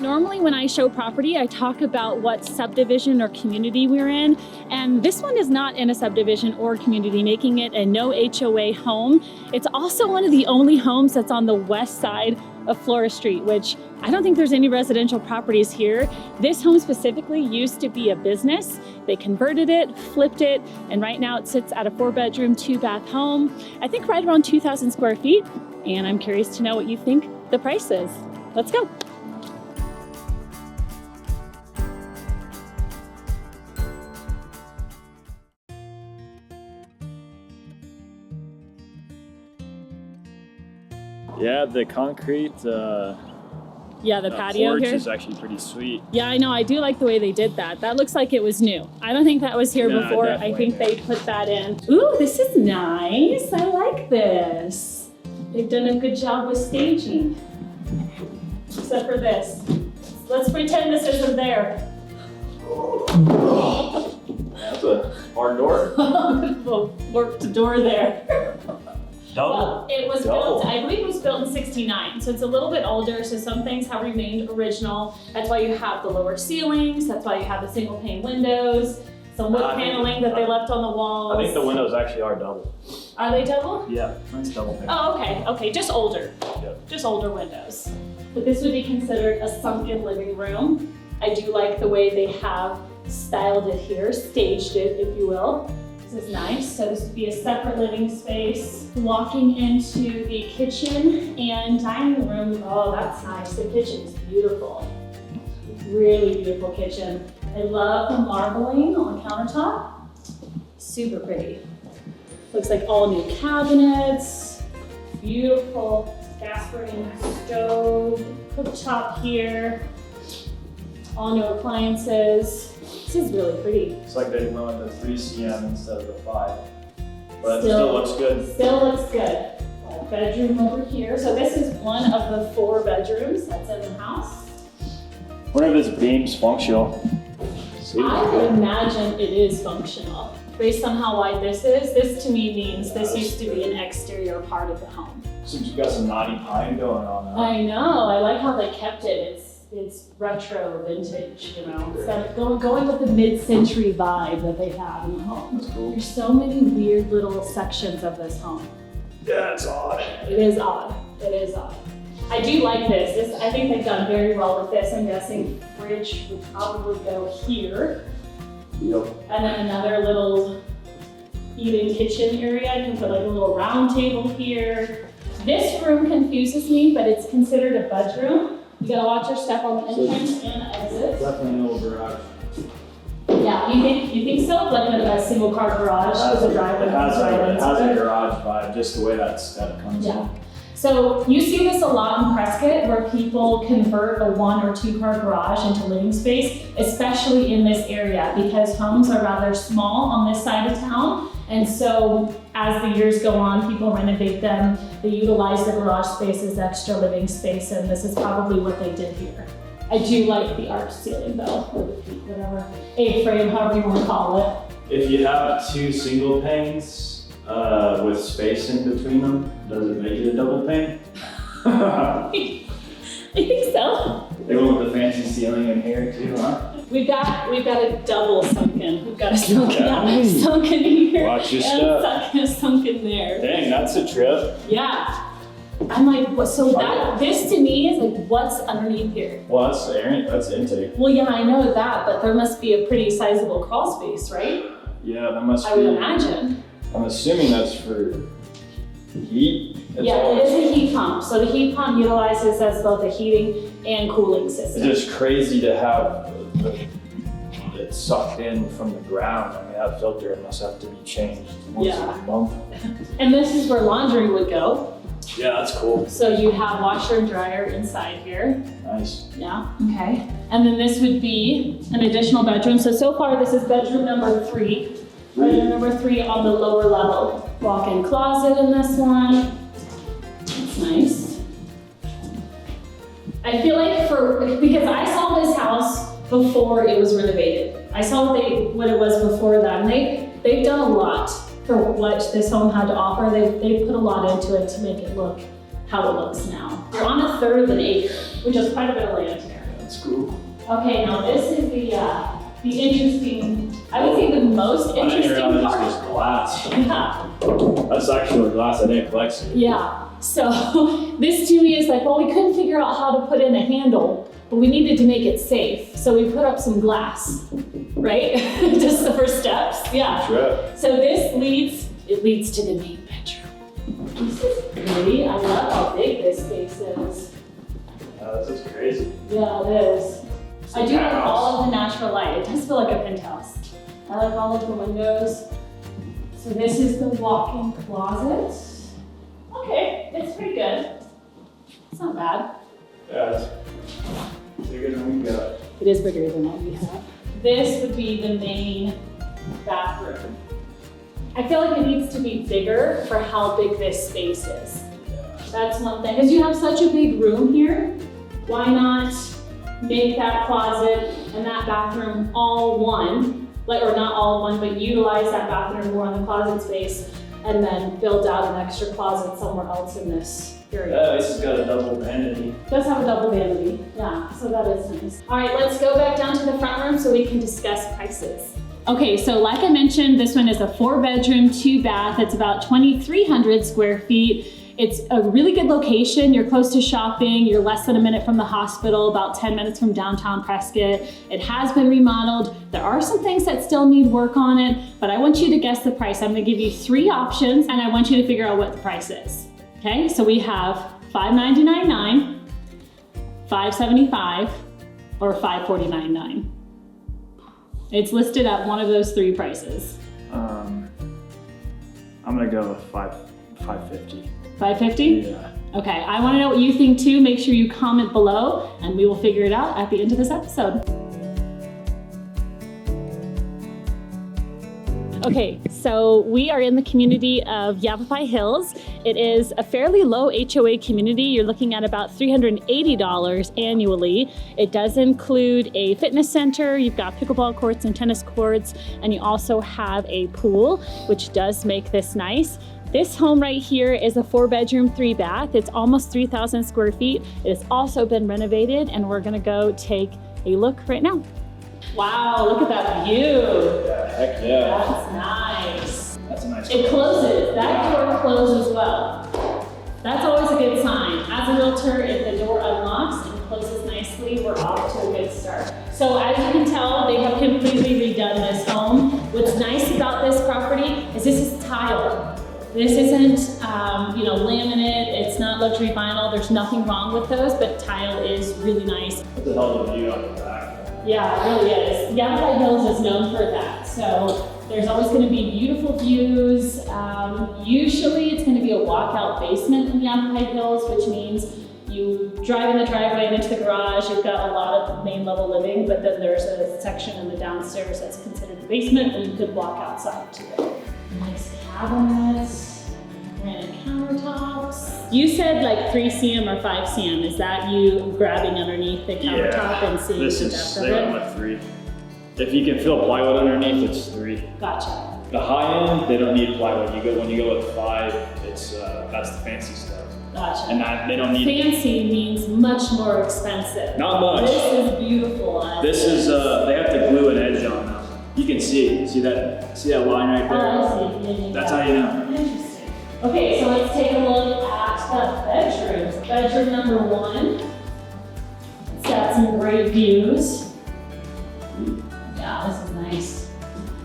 Normally when I show property, I talk about what subdivision or community we're in, and this one is not in a subdivision or community, making it a no HOA home. It's also one of the only homes that's on the west side of Flora Street, which I don't think there's any residential properties here. This home specifically used to be a business. They converted it, flipped it, and right now it sits at a 4-bedroom, 2-bath home. I think right around 2,000 square feet, and I'm curious to know what you think the price is. Let's go. Yeah, the concrete yeah, the patio porch here is actually pretty sweet. Yeah, I know. I do like the way they did that. That looks like it was new. I don't think that was here before. I think they put that in. Ooh, this is nice. I like this. They've done a good job with staging. Except for this. Let's pretend this isn't there. That's a hard door. We'll work the door there. Double. Well, it was built, I believe it was built in '69, so it's a little bit older, so some things have remained original. That's why you have the lower ceilings, that's why you have the single pane windows, some wood paneling that they left on the walls. I think the windows actually are double. Are they double? Yeah, mine's double pane. Oh, okay, just older. Yep. Just older windows. But this would be considered a sunken living room. I do like the way they have styled it here, staged it, if you will. This is nice. So this would be a separate living space. Walking into the kitchen and dining room. Oh, that's nice. The kitchen is beautiful. Really beautiful kitchen. I love the marbling on the countertop. Super pretty. Looks like all new cabinets. Beautiful gas burning stove. Cooktop here. All new appliances. This is really pretty. It's like they went with the 3 cm instead of the 5. But it still looks good. Still looks good. Bedroom over here. So this is one of the 4 bedrooms that's in the house. I wonder if this beam's functional. I would imagine it is functional. Based on how wide this is, this to me means this used to be an exterior part of the home. Seems you've got some naughty pine going on now. I know. I like how they kept it. It's retro, vintage, you know. It's going with the mid-century vibe that they have in the home. That's cool. There's so many weird little sections of this home. Yeah, it's odd. It is odd. It is odd. I do like this. I think they've done very well with this. I'm guessing fridge would probably go here. Yep. And then another little eating kitchen area. You can put like a little round table here. This room confuses me, but it's considered a bedroom. You gotta watch your step on the entrance and exit. Definitely no garage. Yeah, you think so? Like a single car garage with a driveway. It has a garage vibe, just the way that step comes in. So you see this a lot in Prescott where people convert a 1 or 2 car garage into living space, especially in this area because homes are rather small on this side of town. And so as the years go on, people renovate them, they utilize the garage space as extra living space, and this is probably what they did here. I do like the arch ceiling though, or the peak, whatever, A-frame, however you want to call it. If you have 2 single panes with space in between them, does it make it a double pane? I think so. They went with the fancy ceiling in here too, huh? We've got a double sunken. We've got a sunken here. Watch your step. And sunken there. Dang, that's a trip. Yeah. I'm like, what? So this to me is like, what's underneath here? Well, that's intake. Well, yeah, I know that, but there must be a pretty sizable crawl space, right? Yeah, that must be. I would imagine. I'm assuming that's for heat. It is a heat pump. So the heat pump utilizes as both a heating and cooling system. It's just crazy to have it sucked in from the ground. I mean, that filter must have to be changed once a month. And this is where laundry would go. Yeah, that's cool. So you have washer and dryer inside here. Nice. Yeah, okay. And then this would be an additional bedroom. So far this is bedroom number 3. Bedroom number 3 on the lower level. Walk-in closet in this one. That's nice. I feel like because I saw this house before it was renovated. I saw what it was before that, and they've done a lot for what this home had to offer. They put a lot into it to make it look how it looks now. You're on 1/3 of an acre, which is quite a bit of land here. That's Okay, now this is the interesting, I would say the most interesting I didn't part. realize this was glass. Yeah. That's actually glass. I didn't flex it. Yeah. So this to me is like, well, we couldn't figure out how to put in a handle, but we needed to make it safe. So we put up some glass, right? Just the first steps. Yeah. Sure. So this leads to the main bedroom. This is pretty. I love how big this space is. This is crazy. Yeah, it is. I do like all of the natural light. It does feel like a penthouse. I like all of the windows. So this is the walk-in closet. Okay, it's pretty good. It's not bad. Yeah, it's bigger than we got. It is bigger than what we have. This would be the main bathroom. I feel like it needs to be bigger for how big this space is. That's one thing, because you have such a big room here. Why not make that closet and that bathroom all one, like, or not all one, but utilize that bathroom more in the closet space and then build out an extra closet somewhere else in this area. Yeah, this has got a double vanity. It does have a double vanity, yeah, so that is nice. All right, let's go back down to the front room so we can discuss prices. Okay, so like I mentioned, this one is a 4-bedroom, 2-bath. It's about 2,300 square feet. It's a really good location. You're close to shopping. You're less than a minute from the hospital, about 10 minutes from downtown Prescott. It has been remodeled. There are some things that still need work on it, but I want you to guess the price. I'm gonna give you 3 options and I want you to figure out what the price is. Okay, so we have $599.9, $575, or $549.9. It's listed at one of those 3 prices. I'm gonna go with 550. 550? Yeah. Okay, I wanna know what you think too. Make sure you comment below and we will figure it out at the end of this episode. Okay, so we are in the community of Yavapai Hills. It is a fairly low HOA community. You're looking at about $380 annually. It does include a fitness center. You've got pickleball courts and tennis courts, and you also have a pool, which does make this nice. This home right here is a 4-bedroom, 3-bath. It's almost 3,000 square feet. It has also been renovated, and we're gonna go take a look right now. Wow, look at that view. Yeah, heck yeah. That's nice. That's a nice It closes. That door closes well. That's always a good sign. As a realtor, if the door unlocks and closes nicely, we're off to a good start. So as you can tell, they have completely redone this home. What's nice about this property is this is tile. This isn't, laminate. It's not luxury vinyl. There's nothing wrong with those, but tile is really nice. What the hell of a view on the back? Yeah, it really is. Yavapai Hills is known for that. So there's always going to be beautiful views. Usually it's going to be a walkout basement in Yavapai Hills, which means you drive in the driveway and into the garage. You've got a lot of main level living, but then there's a section in the downstairs that's considered the basement, and you could walk outside to it. Nice cabinets, granite countertops. You said like 3 cm or 5 cm. Is that you grabbing underneath the countertop and seeing this the is depth of they went it? with 3. If you can feel plywood underneath, it's 3. Gotcha. The high end, they don't need plywood. When you go with 5, it's that's the fancy stuff. Gotcha. And that they don't need. Fancy means much more expensive. Not much. This is beautiful. Honestly. This is they have to glue an edge on now. You can see it. See that line right there? Oh, I see. That's how you know. Interesting. Okay, so let's take a look at the bedrooms. Bedroom number 1. It's got some great views. Yeah, this is nice.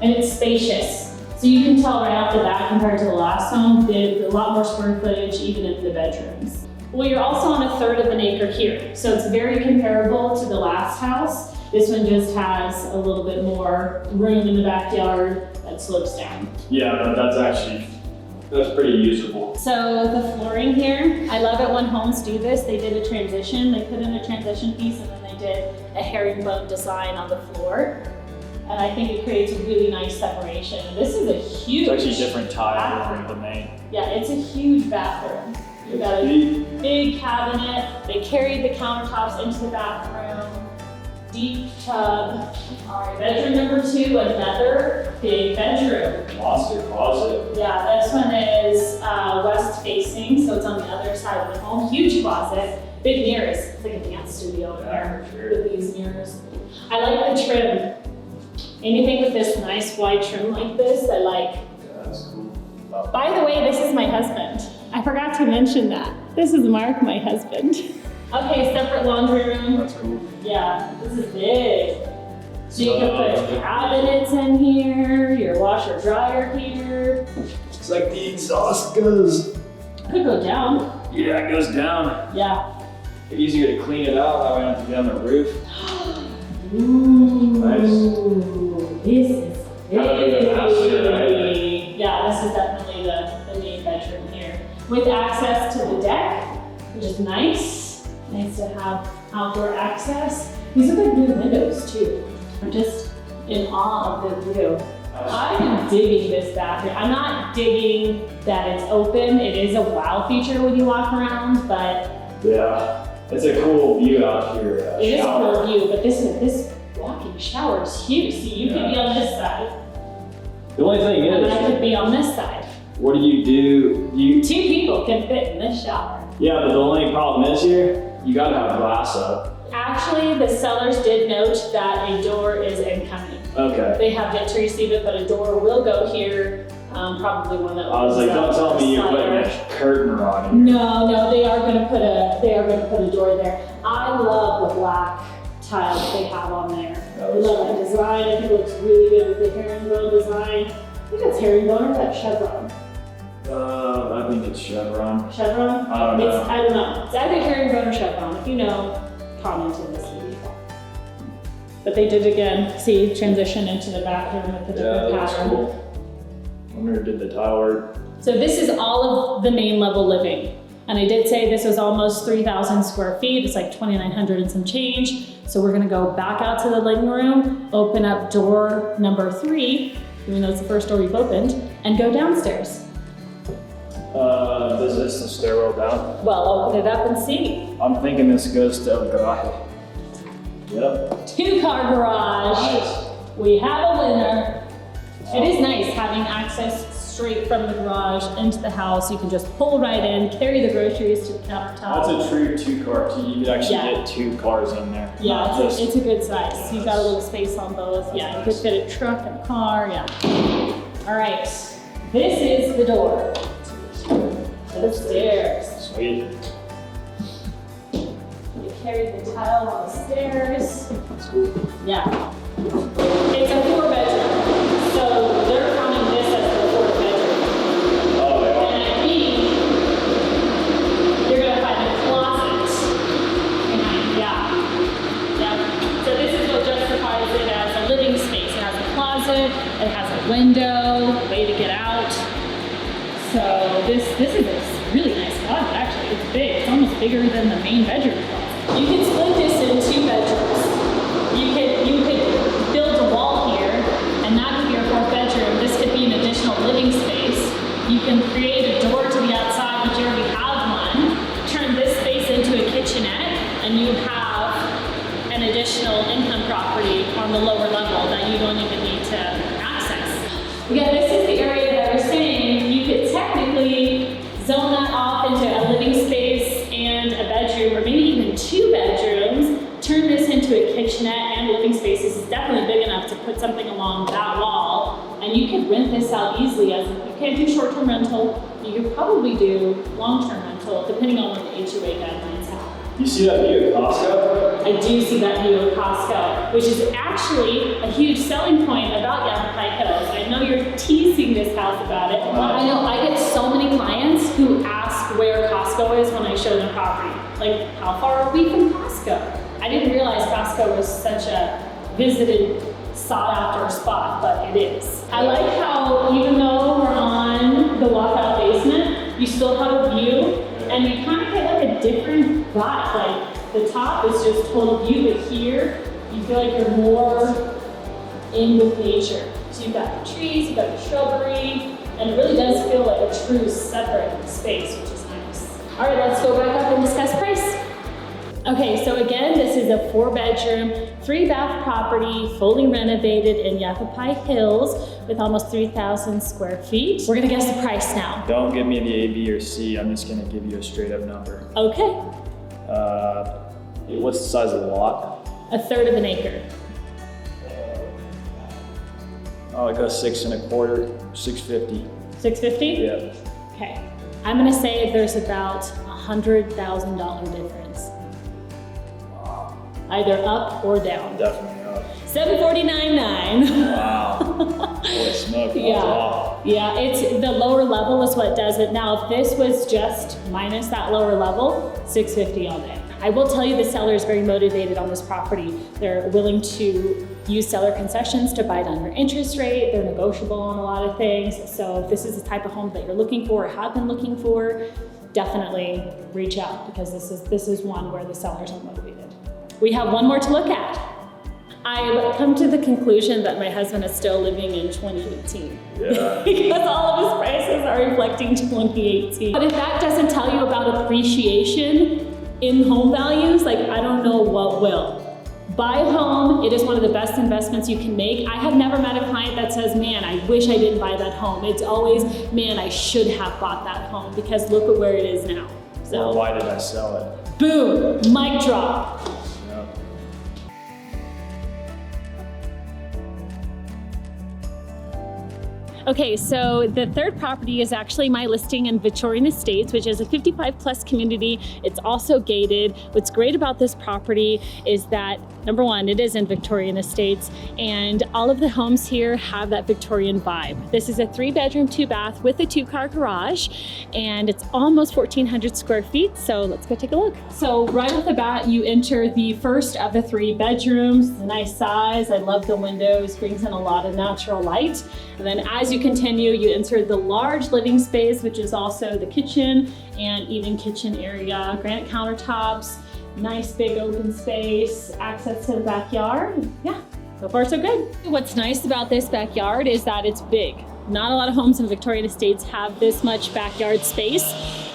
And it's spacious. So you can tell right off the bat compared to the last home, a lot more square footage even in the bedrooms. Well, you're also on 1/3 of an acre here. So it's very comparable to the last house. This one just has a little bit more room in the backyard that slopes down. Yeah, but that's pretty usable. So the flooring here, I love it when homes do this. They did a transition. They put in a transition piece and then they did a herringbone design on the floor. And I think it creates a really nice separation. This is a huge It's actually different tile bathroom. from the main. Yeah, it's a huge bathroom. You've got a big cabinet. They carried the countertops into the bathroom. Deep tub. All right, bedroom number 2, another big bedroom. Monster closet. Yeah, this one is west facing, so it's on the other side of the home. Huge closet, big mirrors. It's like a dance studio in Yeah, there for sure. with these and mirrors. I like the trim. Anything with this nice wide trim like this, I like. Yeah, that's cool. By the way, this is my husband. I forgot to mention that. This is Mark, my husband. Okay, separate laundry room. That's cool. Yeah, this is big. So you can put cabinets in here, your washer dryer here. It's like the exhaust goes. Could go down. Yeah, it goes down. Yeah. It's easier to clean it out, that way I don't have to get on the roof. Ooh, Nice. this is Kind of like a master, right? big. Yeah, this is definitely the main bedroom here. With access to the deck, which is nice. Nice to have outdoor access. These are like new windows too. I'm just in awe of the view. I'm digging this bathroom. I'm not digging that it's open. It is a wow feature when you walk around, but Yeah, it's a cool view out here. it is a Shower. cool view. But this walk-in shower is huge. See, you could be on this side, The only thing and I could is, be on this side. what do? You 2 people can fit in this shower. Yeah, but the only problem is here, you gotta have glass up. Actually, the sellers did note that a door is incoming. Okay. They have yet to receive it, but a door will go here. Probably one that. I was like, don't tell me you're putting a curtain on here. No, they are going to put a door there. I love the black tile that they have on there. I love that design. I think it looks really good with the herringbone design. I think that's herringbone or that chevron. I think it's chevron. Chevron? I don't know. I don't know. It's either herringbone or chevron. If you know, comment in this video. But they did again, see, transition into the bathroom with the different that's pattern. cool. Wonder who did the tile work. So this is all of the main level living. And I did say this was almost 3,000 square feet. It's like 2,900 and some change. So we're gonna go back out to the living room, open up door number 3, even though it's the first door we've opened, and go downstairs. Is this the stairwell down? Well, open it up and see. I'm thinking this goes to the garage. Yep. 2-car garage. Nice. We have a winner. It is nice having access straight from the garage into the house. You can just pull right in, carry the groceries to the countertop. That's a true 2-car. You could actually Yeah. get 2 cars in there. Yeah, Not just- it's a good size. You've got a little space on both. Yeah, you could fit a truck and a car, yeah. All right, this is the door. To the stairs. Sweet. You carry the tile on the stairs. That's cool. Yeah. It's a 4-bedroom, so they're counting this as the 4th bedroom. Oh, yeah. And I think you're gonna find a closet behind, yeah. So this is what justifies it as a living space. It has a closet, it has a window, way to get out. So this is a really nice closet, actually. It's big, it's almost bigger than the main bedroom closet. You can split this in 2 bedrooms. You could build a wall here, and that could be your 4th bedroom. This could be an additional living space. You can create a door to the outside, which you already have one. Turn this space into a kitchenette, and you have an additional income property on the lower level that you don't even need to access. Again, this is the area that we're saying you could technically zone that off into a living space and a bedroom, or maybe even 2 bedrooms. Turn this into a kitchenette and living space. This is definitely big enough to put something along that wall. And you could rent this out easily. As you can't do short-term rental, you could probably do long-term rental, depending on what the HOA guidelines have. You see that view at Costco? I do see that view of Costco, which is actually a huge selling point about Yavapai Hills. I know you're teasing this house about it, but I know I get so many clients who ask where Costco is when I show them property. Like, how far are we from Costco? I didn't realize Costco was such a visited, sought-after spot, but it is. I like how even though we're on the walkout basement, you still have a view, and you kind of get like a different vibe. Like, the top is just total view, but here, you feel like you're more in with nature. So you've got the trees, you've got the shrubbery, and it really does feel like a true separate space, which is nice. All right, let's go back up and discuss price. Okay, so again, this is a 4-bedroom, 3-bath property, fully renovated in Yavapai Hills with almost 3,000 square feet. We're gonna guess the price now. Don't give me the A, B, or C. I'm just gonna give you a straight up number. Okay. What's the size of the lot? A third of an acre. Oh, like a 6 1/4, 650. 650? Yeah. Okay. I'm gonna say there's about $100,000 difference. Either up or down. Definitely up. 749.9. Wow. Holy smoke. Yeah. Yeah, it's the lower level is what does it. Now, if this was just minus that lower level, 650 all day. I will tell you the seller is very motivated on this property. They're willing to use seller concessions to buy down your interest rate. They're negotiable on a lot of things. So if this is the type of home that you're looking for or have been looking for, definitely reach out because this is one where the sellers are motivated. We have one more to look at. I've come to the conclusion that my husband is still living in 2018. Yeah. Because all of his prices are reflecting 2018. But if that doesn't tell you about appreciation in home values, like I don't know what will. Buy a home, it is one of the best investments you can make. I have never met a client that says, man, I wish I didn't buy that home. It's always, man, I should have bought that home because look at where it is now. So Well, why did I sell it? boom, mic drop. Yep. Okay, so the third property is actually my listing in Victorian Estates, which is a 55+ community. It's also gated. What's great about this property is that, number one, it is in Victorian Estates, and all of the homes here have that Victorian vibe. This is a 3-bedroom, 2-bath with a 2-car garage, and it's almost 1,400 square feet, so let's go take a look. So right off the bat, you enter the first of the 3 bedrooms. It's a nice size. I love the windows, brings in a lot of natural light. And then as you continue, you enter the large living space, which is also the kitchen and even kitchen area, granite countertops, nice big open space, access to the backyard. Yeah, so far so good. What's nice about this backyard is that it's big. Not a lot of homes in Victorian Estates have this much backyard space.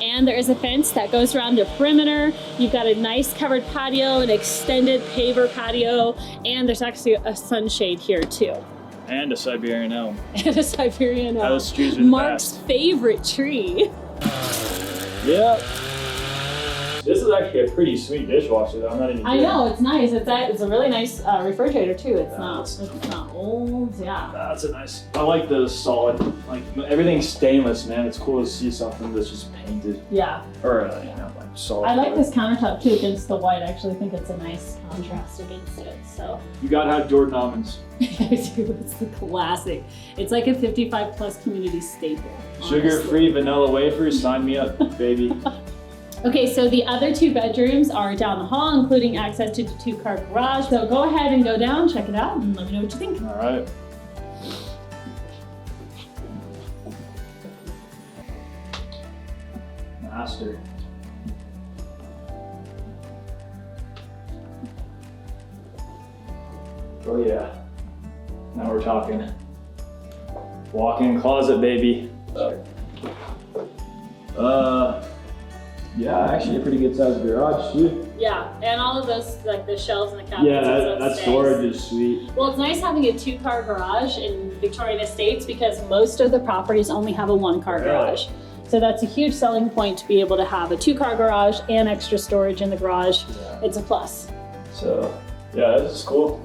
And there is a fence that goes around the perimeter. You've got a nice covered patio, an extended paver patio, and there's actually a sunshade here too. And a Siberian elm. And a Siberian elm. Those trees are the Mark's best. favorite tree. Yep. This is actually a pretty sweet dishwasher though. I'm not even I kidding. know, it's nice. It's a really nice refrigerator too. It's Yeah, not old, yeah. That's a nice. I like the solid, like everything's stainless, man. It's cool to see something that's just painted Yeah. or like solid. I like this countertop too against the white. I actually think it's a nice contrast against it, so. You gotta have Jordan almonds. I do, it's the classic. It's like a 55+ community staple. honestly. Sugar-free vanilla wafers. Sign me up, baby. Okay, so the other 2 bedrooms are down the hall, including access to the 2-car garage. So go ahead and go down, check it out, and let me know what you think. All right. Master. Oh yeah. Now we're talking. Walk-in closet, baby. Yeah, actually a pretty good sized garage too. Yeah, and all of those, like the shelves and the cabinets. Yeah, and stuff that stays. storage is sweet. Well, it's nice having a 2-car garage in Victorian Estates because most of the properties only have a 1-car Really? garage. So that's a huge selling point to be able to have a 2-car garage and extra storage in the garage. Yeah. It's a plus. So, yeah, this is cool.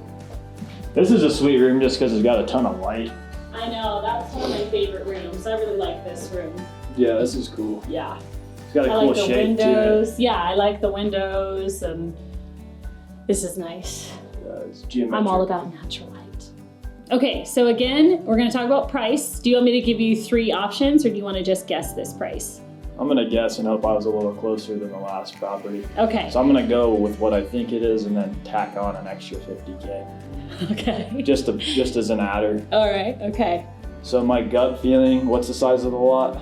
This is a sweet room just because it's got a ton of light. I know, that's one of my favorite rooms. I really like this room. Yeah, this is cool. Yeah. It's got a I cool like the shape windows. Yeah, I like the windows, and this is nice. to it. It's geometric. I'm all about natural light. Okay, so again, we're gonna talk about price. Do you want me to give you 3 options, or do you want to just guess this price? I'm gonna guess and hope I was a little closer than the last property. Okay. So I'm gonna go with what I think it is and then tack on an extra 50K. Okay. Just as an adder. All right. Okay. So my gut feeling, what's the size of the lot?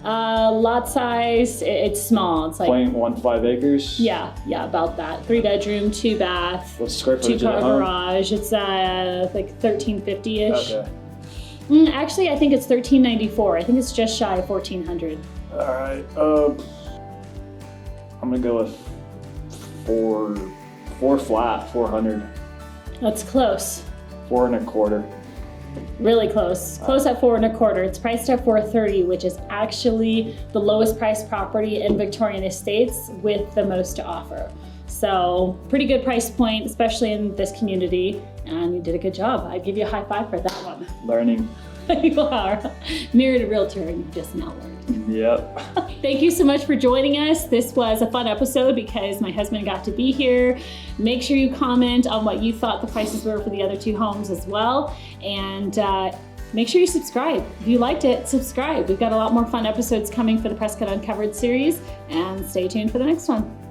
Lot size, it's small. It's like 0.15 acres? yeah, about that. 3 bedroom, 2 bath, What's the square footage 2-car of the home? garage. It's like 1350-ish. Okay. Actually, I think it's 1394. I think it's just shy of 1400. All right. I'm gonna go with four flat, 400. That's close. 4 1/4. Really close. Close at 4 1/4. It's priced at 430, which is actually the lowest priced property in Victorian Estates with the most to offer. So pretty good price point, especially in this community, and you did a good job. I'd give you a high five for that one. Learning. You are. Married a realtor and just now learned. Yep. Thank you so much for joining us. This was a fun episode because my husband got to be here. Make sure you comment on what you thought the prices were for the other 2 homes as well. And make sure you subscribe. If you liked it, subscribe. We've got a lot more fun episodes coming for the Prescott Uncovered series, and stay tuned for the next one.